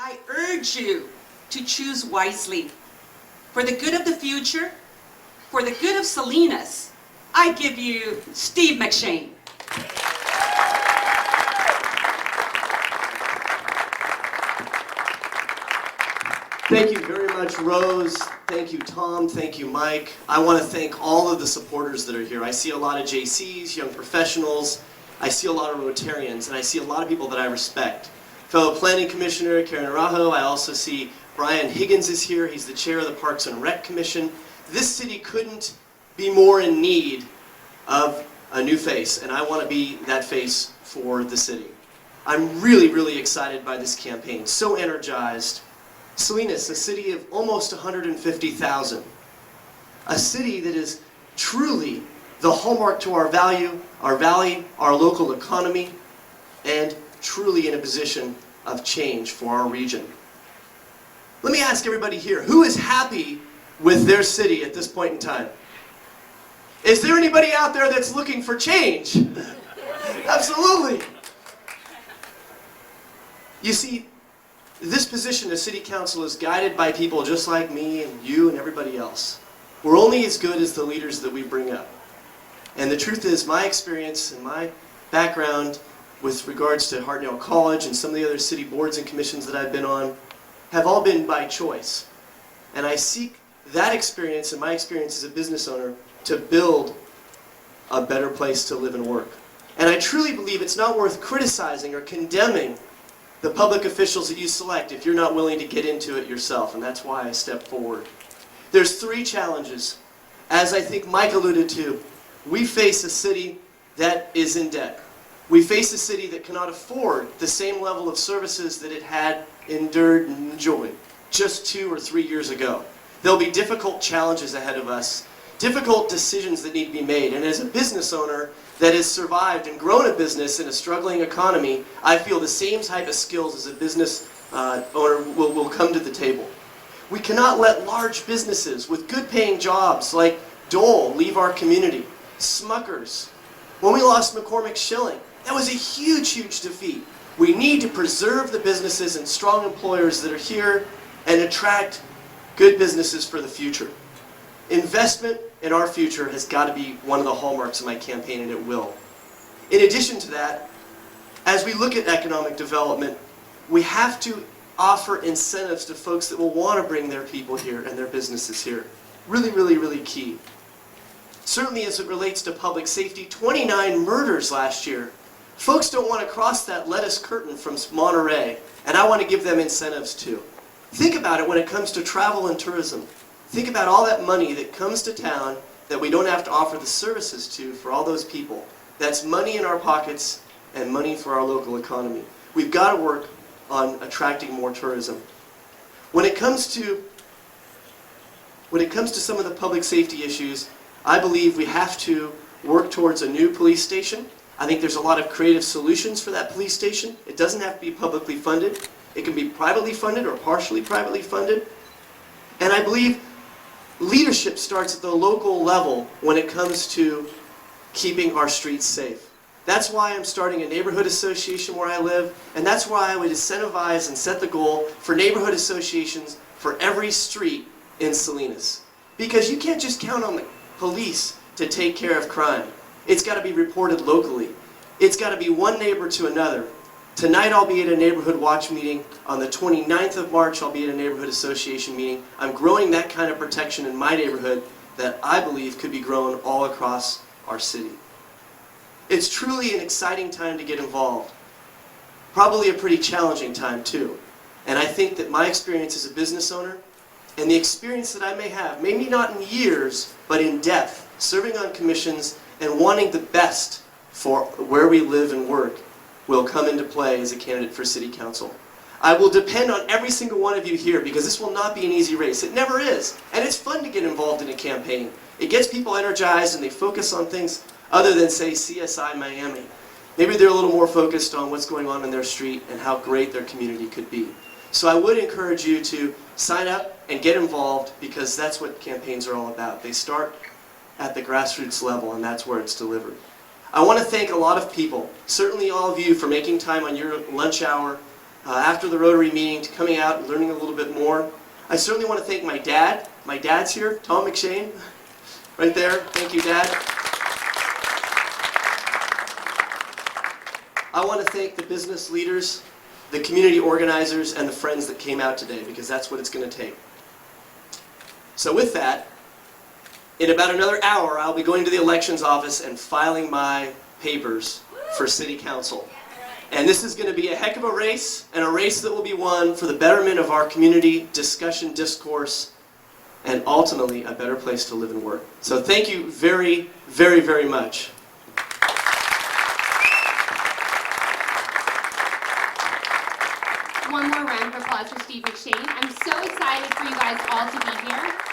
I urge you to choose wisely. For the good of the future, for the good of Salinas, I give you Steve McShane. Thank you very much, Rose. Thank you, Tom. Thank you, Mike. I want to thank all of the supporters that are here. I see a lot of JCs, young professionals. I see a lot of Rotarians, and I see a lot of people that I respect. Fellow Planning Commissioner Karen Araujo. I also see Brian Higgins is here. He's the chair of the Parks and Rec Commission. This city couldn't be more in need of a new face, and I want to be that face for the city. I'm really, really excited by this campaign. So energized. Salinas, a city of almost 150,000. A city that is truly the hallmark to our value, our valley, our local economy, and truly in a position of change for our region. Let me ask everybody here, who is happy with their city at this point in time? Is there anybody out there that's looking for change? Absolutely. You see, this position as city council is guided by people just like me and you and everybody else. We're only as good as the leaders that we bring up. And the truth is, my experience and my background with regards to Hartnell College and some of the other city boards and commissions that I've been on have all been by choice. And I seek that experience and my experience as a business owner to build a better place to live and work. And I truly believe it's not worth criticizing or condemning the public officials that you select if you're not willing to get into it yourself, and that's why I step forward. There's three challenges. As I think Mike alluded to, we face a city that is in debt. We face a city that cannot afford the same level of services that it had endured and enjoyed just 2 or 3 years ago. There'll be difficult challenges ahead of us, difficult decisions that need to be made, and as a business owner that has survived and grown a business in a struggling economy, I feel the same type of skills as a business owner will come to the table. We cannot let large businesses with good paying jobs like Dole leave our community. Smuckers. When we lost McCormick Schilling, that was a huge, huge defeat. We need to preserve the businesses and strong employers that are here and attract good businesses for the future. Investment in our future has got to be one of the hallmarks of my campaign, and it will. In addition to that, as we look at economic development, we have to offer incentives to folks that will want to bring their people here and their businesses here. Really, really, really key. Certainly as it relates to public safety, 29 murders last year. Folks don't want to cross that lettuce curtain from Monterey, and I want to give them incentives too. Think about it when it comes to travel and tourism. Think about all that money that comes to town that we don't have to offer the services to for all those people. That's money in our pockets and money for our local economy. We've got to work on attracting more tourism. When it comes to some of the public safety issues, I believe we have to work towards a new police station. I think there's a lot of creative solutions for that police station. It doesn't have to be publicly funded. It can be privately funded or partially privately funded. And I believe leadership starts at the local level when it comes to keeping our streets safe. That's why I'm starting a neighborhood association where I live, and that's why I would incentivize and set the goal for neighborhood associations for every street in Salinas. Because you can't just count on the police to take care of crime. It's got to be reported locally. It's got to be one neighbor to another. Tonight I'll be at a neighborhood watch meeting. On the 29th of March I'll be at a neighborhood association meeting. I'm growing that kind of protection in my neighborhood that I believe could be grown all across our city. It's truly an exciting time to get involved. Probably a pretty challenging time too. And I think that my experience as a business owner and the experience that I may have, maybe not in years, but in depth, serving on commissions and wanting the best for where we live and work, will come into play as a candidate for city council. I will depend on every single one of you here because this will not be an easy race. It never is. And it's fun to get involved in a campaign. It gets people energized and they focus on things other than, say, CSI Miami. Maybe they're a little more focused on what's going on in their street and how great their community could be. So I would encourage you to sign up and get involved because that's what campaigns are all about. They start at the grassroots level and that's where it's delivered. I want to thank a lot of people, certainly all of you, for making time on your lunch hour after the Rotary meeting to coming out and learning a little bit more. I certainly want to thank my dad. My dad's here, Tom McShane, right there. Thank you, Dad. I want to thank the business leaders, the community organizers, and the friends that came out today, because that's what it's going to take. So with that, in about another hour, I'll be going to the elections office and filing my papers for City Council. And this is going to be a heck of a race, and a race that will be won for the betterment of our community, discussion, discourse, and ultimately a better place to live and work. So thank you very, very, very much. One more round of applause for Steve McShane. I'm so excited for you guys all to be here.